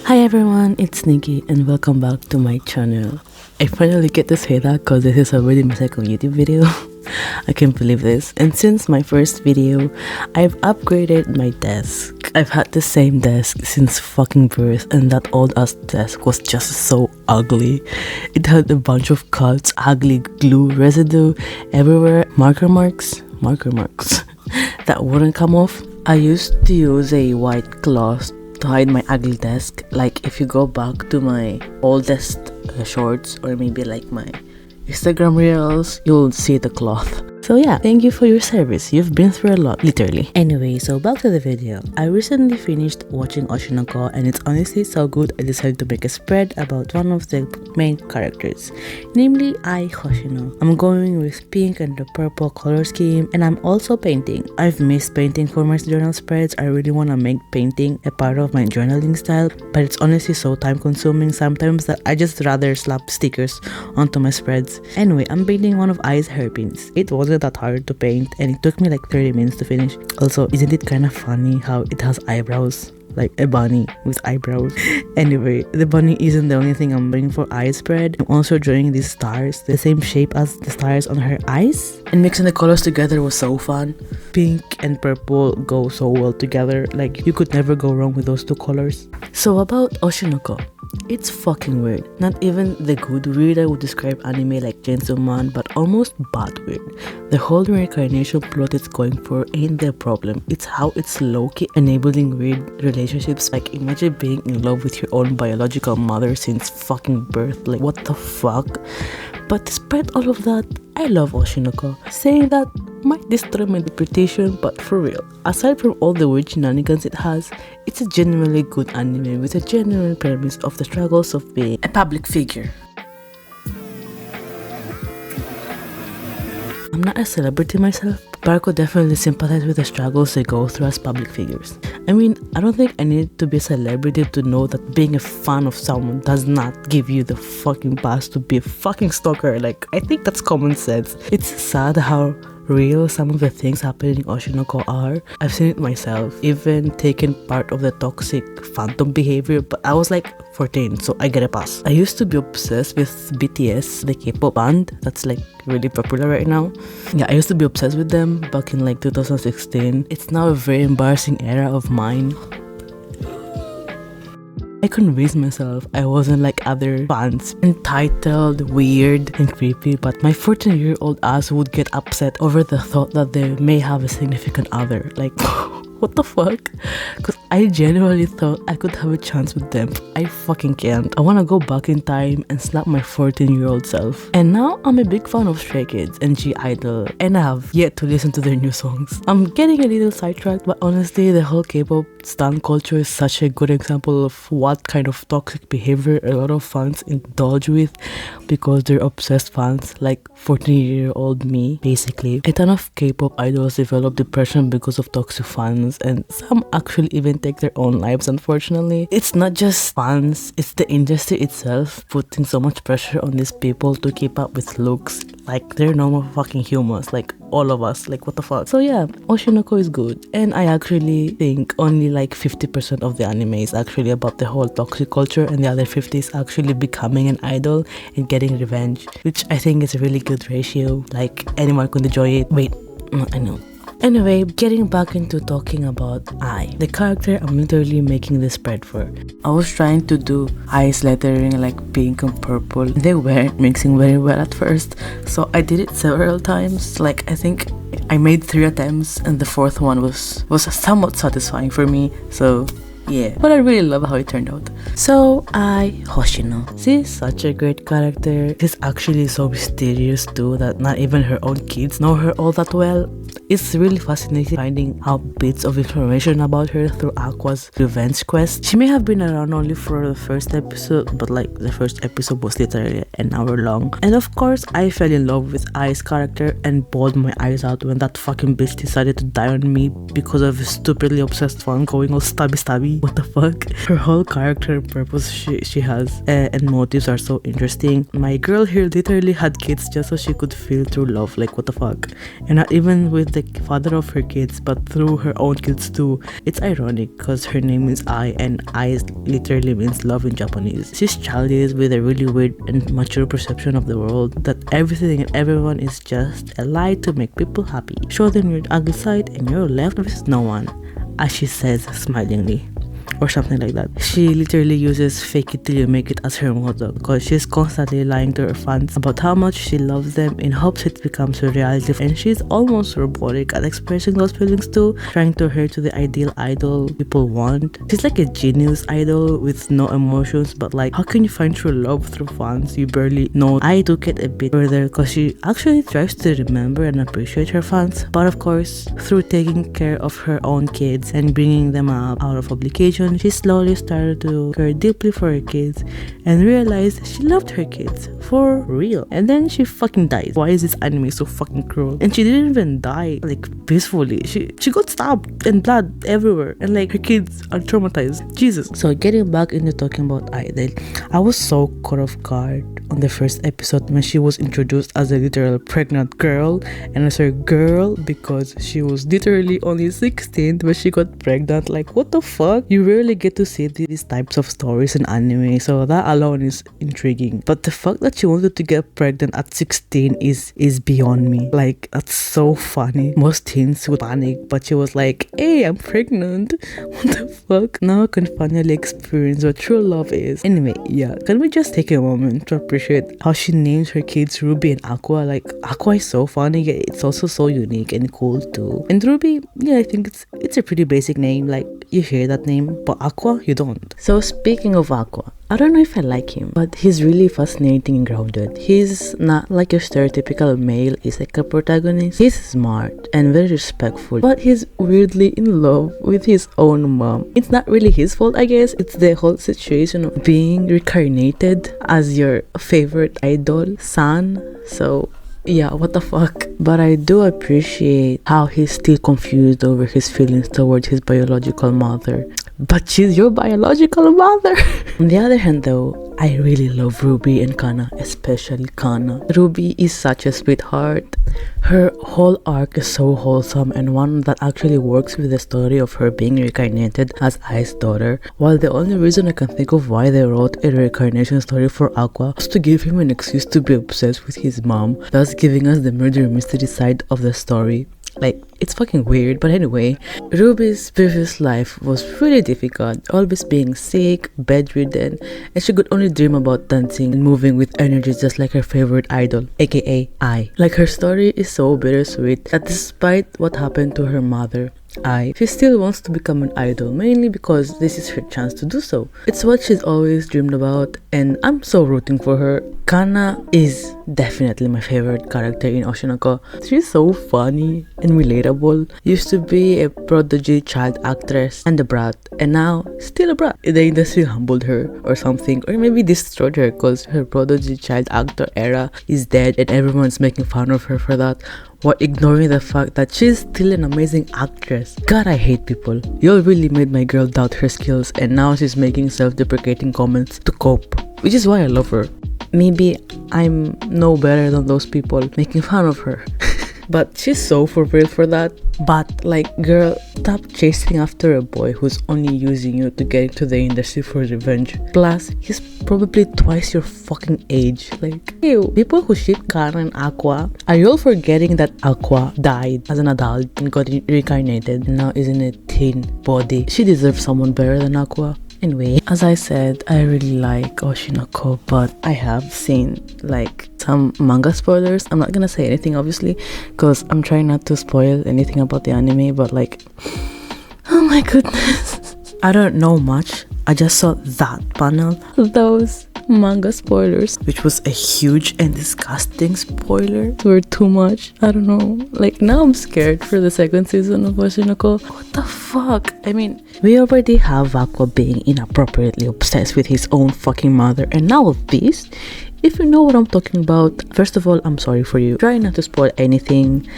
Hi everyone, it's Nikki and welcome back to my channel. I finally get to say that because this is already my second YouTube video. I can't believe this. And since my first video, I've upgraded my desk. I've had the same desk since fucking birth, and that old ass desk was just so ugly. It had a bunch of cuts, ugly glue residue everywhere, marker marks that wouldn't come off. I used to use a white cloth to hide my ugly desk. Like if you go back to my oldest shorts or maybe like my Instagram reels, you'll see the cloth. So yeah, thank you for your service. You've been through a lot, literally. Anyway, so back to the video. I recently finished watching Hoshino, and it's honestly so good I decided to make a spread about one of the main characters, namely Ai Hoshino. I'm going with pink and the purple color scheme, and I'm also painting. I've missed painting for my journal spreads. I really want to make painting a part of my journaling style, but it's honestly so time consuming sometimes that I just rather slap stickers onto my spreads. Anyway, I'm painting one of Ai's hairpins. It wasn't that hard to paint and it took me like 30 minutes to finish. Also, isn't it kind of funny how it has eyebrows? Like a bunny with eyebrows. Anyway, the bunny isn't the only thing I'm bringing for eye spread. I'm also drawing these stars, the same shape as the stars on her eyes. And mixing the colors together was so fun. Pink and purple go so well together. Like you could never go wrong with those two colors. So about Hoshino. It's fucking weird. Not even the good weird I would describe anime like Chainsaw Man, but almost bad weird. The whole reincarnation plot it's going for ain't the problem. It's how it's low-key enabling weird relationships. Like imagine being in love with your own biological mother since fucking birth. Like what the fuck? But despite all of that, I love Hoshino. Saying that might destroy my interpretation, but for real, aside from all the weird shenanigans it has, it's a genuinely good anime with a genuine premise of the struggles of being a public figure. I'm not a celebrity myself, but I could definitely sympathize with the struggles they go through as public figures. I mean, I don't think I need to be a celebrity to know that being a fan of someone does not give you the fucking pass to be a fucking stalker. Like, I think that's common sense. It's sad how real some of the things happening in Hoshino are. I've seen it myself, even taken part of the toxic phantom behavior, but I was like 14, so I get a pass. I used to be obsessed with BTS, the K-pop band that's like really popular right now. Yeah, I used to be obsessed with them back in like 2016. It's now a very embarrassing era of mine. I convinced myself I wasn't like other fans, entitled, weird, and creepy, but my 14-year-old ass would get upset over the thought that they may have a significant other. Like, what the fuck? Because I genuinely thought I could have a chance with them. I fucking can't. I want to go back in time and slap my 14-year-old self. And now I'm a big fan of Stray Kids and G-Idol, and I have yet to listen to their new songs. I'm getting a little sidetracked, but honestly, the whole K-pop stan culture is such a good example of what kind of toxic behavior a lot of fans indulge with because they're obsessed fans, like 14-year-old me, basically. A ton of K-pop idols develop depression because of toxic fans, and some actually even take their own lives, unfortunately. It's not just fans, it's the industry itself putting so much pressure on these people to keep up with looks like they're normal fucking humans, like all of us. Like what the fuck? So yeah, Hoshino is good, and I actually think only like 50% of the anime is actually about the whole toxic culture, and the other 50 is actually becoming an idol and getting revenge, which I think is a really good ratio. Like anyone could enjoy it. Wait, I know. Anyway, getting back into talking about Ai, the character I'm literally making this spread for. I was trying to do Ai's lettering like pink and purple. They weren't mixing very well at first, so I did it several times. Like I think I made 3 attempts and the 4th one was somewhat satisfying for me. So yeah, but I really love how it turned out. So, Ai Hoshino. She's such a great character. She's actually so mysterious too that not even her own kids know her all that well. It's really fascinating finding out bits of information about her through Aqua's revenge quest. She may have been around only for the first episode, but like the first episode was literally an hour long. And of course, I fell in love with Ai's character and bawled my eyes out when that fucking bitch decided to die on me because of a stupidly obsessed fan going all stabby. What the fuck? Her whole character and purpose she has and motives are so interesting. My girl here literally had kids just so she could feel true love. Like what the fuck? And not even with the father of her kids, but through her own kids too. It's ironic because her name is Ai, and Ai literally means love in Japanese. She's childish with a really weird and mature perception of the world, that everything and everyone is just a lie to make people happy. Show them your ugly side and you're left with no one, as she says smilingly, or something like that. She literally uses fake it till you make it as her motto, because she's constantly lying to her fans about how much she loves them in hopes it becomes a reality, and she's almost robotic at expressing those feelings too, trying to adhere to the ideal idol people want. She's like a genius idol with no emotions, but like, how can you find true love through fans you barely know? I took it a bit further because she actually tries to remember and appreciate her fans, but of course through taking care of her own kids and bringing them up out of obligation, she slowly started to care deeply for her kids and realized she loved her kids for real. And then she fucking dies. Why is this anime so fucking cruel? And she didn't even die like peacefully. She got stabbed and blood everywhere, and like her kids are traumatized. Jesus. So getting back into talking about Idol, I was so caught off guard on the first episode when she was introduced as a literal pregnant girl, and I said girl because she was literally only 16 when she got pregnant. Like, what the fuck? You rarely get to see these types of stories in anime, so that alone is intriguing. But the fact that she wanted to get pregnant at 16 is beyond me. Like, that's so funny. Most teens would panic, but she was like, hey, I'm pregnant. What the fuck? Now I can finally experience what true love is. Anyway, yeah, can we just take a moment to appreciate how she names her kids Ruby and Aqua? Like, Aqua is so funny, yet it's also so unique and cool too. And Ruby, yeah, I think it's a pretty basic name. Like, you hear that name, but Aqua, you don't. So speaking of Aqua, I don't know if I like him, but he's really fascinating and grounded. He's not like your stereotypical male isekai protagonist. He's smart and very respectful, but he's weirdly in love with his own mom. It's not really his fault, I guess. It's the whole situation of being reincarnated as your favorite idol, son. So yeah, what the fuck? But I do appreciate how he's still confused over his feelings towards his biological mother. But she's your biological mother. On the other hand though, I really love Ruby and Kana, especially Kana. Ruby is such a sweetheart. Her whole arc is so wholesome and one that actually works with the story of her being reincarnated as Ai's daughter. While the only reason I can think of why they wrote a reincarnation story for Aqua was to give him an excuse to be obsessed with his mom, thus giving us the murder mystery side of the story. Like, it's fucking weird, but anyway, Ruby's previous life was really difficult, always being sick, bedridden, and she could only dream about dancing and moving with energy just like her favorite idol, aka Ai. Like, her story is so bittersweet that despite what happened to her mother, Ai, she still wants to become an idol, mainly because this is her chance to do so. It's what she's always dreamed about, and I'm so rooting for her. Kana is definitely my favorite character in Oshinoko. She's so funny and relatable. Used to be a prodigy child actress and a brat, and now still a brat. The industry humbled her or something, or maybe destroyed her because her prodigy child actor era is dead and everyone's making fun of her for that, while ignoring the fact that she's still an amazing actress. God, I hate people. Y'all really made my girl doubt her skills, and now she's making self-deprecating comments to cope, which is why I love her. Maybe I'm no better than those people making fun of her. But she's so for real for that. But like, girl, stop chasing after a boy who's only using you to get into the industry for revenge. Plus, he's probably twice your fucking age. Like, ew. People who ship Kana and Aqua, are you all forgetting that Aqua died as an adult and got reincarnated and now is in a teen body? She deserves someone better than Aqua. Anyway, as I said, I really like Oshinoko, but I have seen like some manga spoilers. I'm not gonna say anything obviously because I'm trying not to spoil anything about the anime, but like, oh my goodness, I don't know much. I just saw that panel, those manga spoilers, which was a huge and disgusting spoiler. Were too much. I don't know. Like, now I'm scared for the second season of Oshinoko. What the fuck? I mean, we already have Aqua being inappropriately obsessed with his own fucking mother, and now this? If you know what I'm talking about, first of all, I'm sorry for you. Try not to spoil anything.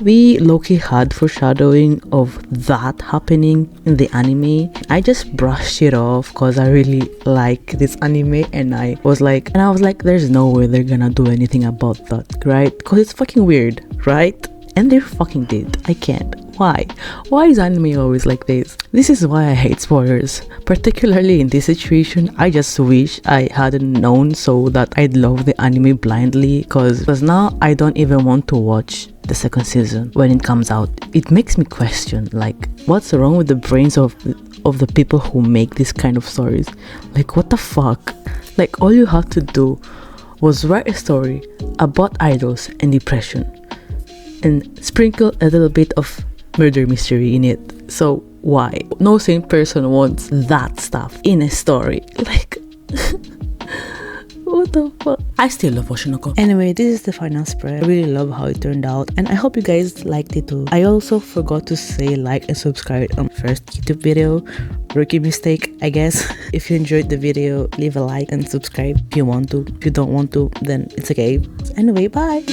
We low-key had foreshadowing of that happening in the anime. I just brushed it off because I really like this anime, and I was like, there's no way they're gonna do anything about that, right? Because it's fucking weird, right? And they fucking did. I can't. Why? Why is anime always like this? This is why I hate spoilers. Particularly in this situation, I just wish I hadn't known so that I'd love the anime blindly, because now I don't even want to watch the second season when it comes out. It makes me question, like, what's wrong with the brains of the people who make this kind of stories? Like, what the fuck? Like, all you had to do was write a story about idols and depression and sprinkle a little bit of murder mystery in it. So why? No sane person wants that stuff in a story. Like, what the fuck? I still love Oshinoko. Anyway, this is the final spread. I really love how it turned out, and I hope you guys liked it too. I also forgot to say like and subscribe on first YouTube video. Rookie mistake, I guess. If you enjoyed the video, leave a like and subscribe if you want to. If you don't want to, then it's okay. Anyway, bye.